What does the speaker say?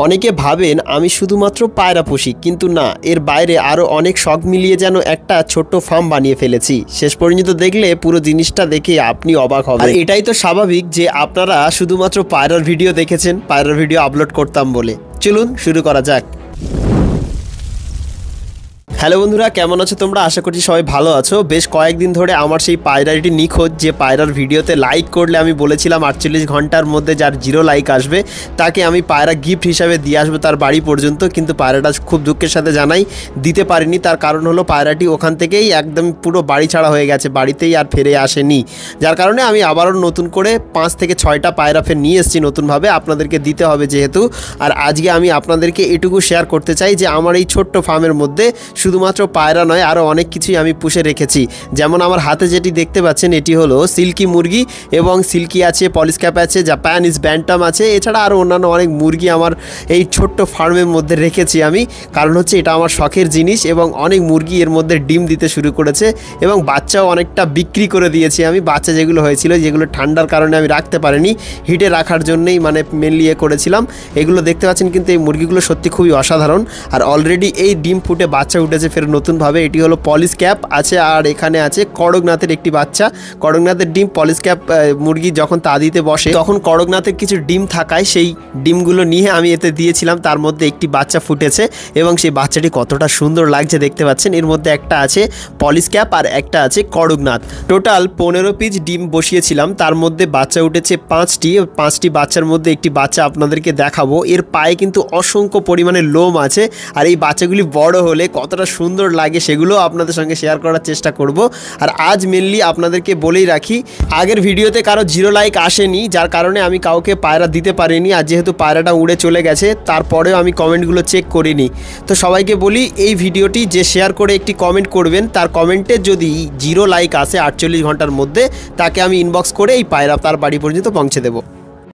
অনেকে ভাবেন আমি শুধুমাত্র পায়রা পুষি, কিন্তু না, এর বাইরে আরও অনেক শখ মিলিয়ে যেন একটা ছোট্ট ফার্ম বানিয়ে ফেলেছি। শেষ পর্যন্ত দেখলে পুরো জিনিসটা দেখে আপনি অবাক হবেন। আর এটাই তো স্বাভাবিক যে আপনারা শুধুমাত্র পায়রার ভিডিও দেখেছেন, পায়রার ভিডিও আপলোড করতাম বলে। চলুন শুরু করা যাক। হ্যালো বন্ধুরা, কেমন আছো তোমরা? আশা করছি সবাই ভালো আছো। বেশ কয়েকদিন ধরে আমার সেই পায়রাটি নিখোঁজ, যে পায়রার ভিডিওতে লাইক করলে আমি বলেছিলাম 48 ঘন্টার মধ্যে যার 0 লাইক আসবে তাকে আমি পায়রা গিফট হিসাবে দিয়ে আসবো তার বাড়ি পর্যন্ত, কিন্তু পায়রাটা খুব দুঃখের সাথে জানাই দিতে পারিনি। তার কারণ হলো পায়রাটি ওখান থেকেই একদম পুরো বাড়ি ছাড়া হয়ে গেছে, বাড়িতেই আর ফিরে আসেনি। যার কারণে আমি আবারও নতুন করে 5 থেকে 6টা পায়রা ফের নিয়ে এসেছি নতুনভাবে, আপনাদেরকে দিতে হবে যেহেতু। আর আজকে আমি আপনাদেরকে এটুকু শেয়ার করতে চাই যে আমার এই ছোট্ট ফার্মের মধ্যে শুধুমাত্র পায়রা নয়, আরও অনেক কিছুই আমি পুষে রেখেছি। যেমন আমার হাতে যেটি দেখতে পাচ্ছেন এটি হলো সিল্কি মুরগি, এবং সিল্কি আছে, পলিশ ক্যাপ আছে, জাপানিজ ব্যান্টাম আছে, এছাড়া আরও অন্যান্য অনেক মুরগি আমার এই ছোট্ট ফার্মের মধ্যে রেখেছি আমি। কারণ হচ্ছে এটা আমার শখের জিনিস, এবং অনেক মুরগি এর মধ্যে ডিম দিতে শুরু করেছে, এবং বাচ্চাও অনেকটা বিক্রি করে দিয়েছি আমি। বাচ্চা যেগুলো হয়েছিল, যেগুলো ঠান্ডার কারণে আমি রাখতে পারিনি, হিটে রাখার জন্যই মানে মেনলি করেছিলাম। এগুলো দেখতে পাচ্ছেন, কিন্তু এই মুরগিগুলো সত্যি খুবই অসাধারণ। আর অলরেডি এই ডিম ফুটে বাচ্চা উঠেছে ফের নতুনভাবে। এটি হলো পলিশ ক্যাপ আছে, আর এখানে আছে কড়কনাথের একটি বাচ্চা। কড়কনাথের ডিম, পলিশ ক্যাপ মুরগি যখন তা দিতে বসে তখন কড়কনাথের কিছু ডিম থাকায় সেই ডিমগুলো নিয়ে আমি এতে দিয়েছিলাম। তার মধ্যে একটি বাচ্চা ফুটেছে, এবং সেই বাচ্চাটি কতটা সুন্দর লাগছে দেখতে পাচ্ছেন। এর মধ্যে একটা আছে পলিশ ক্যাপ আর একটা আছে কড়কনাথ। টোটাল 15 পিস ডিম বসিয়েছিলাম, তার মধ্যে বাচ্চা উঠেছে 5টি বাচ্চার মধ্যে একটি বাচ্চা আপনাদেরকে দেখাবো। এর পায়ে কিন্তু অসংখ্য পরিমাণে লোম আছে, আর এই বাচ্চাগুলি বড় হলে কতটা সুন্দর লাগে সেগুলো আপনাদের সঙ্গে শেয়ার করার চেষ্টা করব। আর আজ মেনলি আপনাদেরকে বলেই রাখি, আগের ভিডিওতে কারো 0 লাইক আসেনি, যার কারণে আমি কাউকে পায়রা দিতে পারিনি। আর যেহেতু পায়রাটা উড়ে চলে গেছে, তারপরেও আমি কমেন্টগুলো চেক করিনি। তো সবাইকে বলি, এই ভিডিওটি যে শেয়ার করে একটি কমেন্ট করবেন, তার কমেন্টে যদি 0 লাইক আসে 48 ঘন্টার মধ্যে, তাকে আমি ইনবক্স করে এই পায়রা তার বাড়ি পর্যন্ত পৌঁছে দেবো।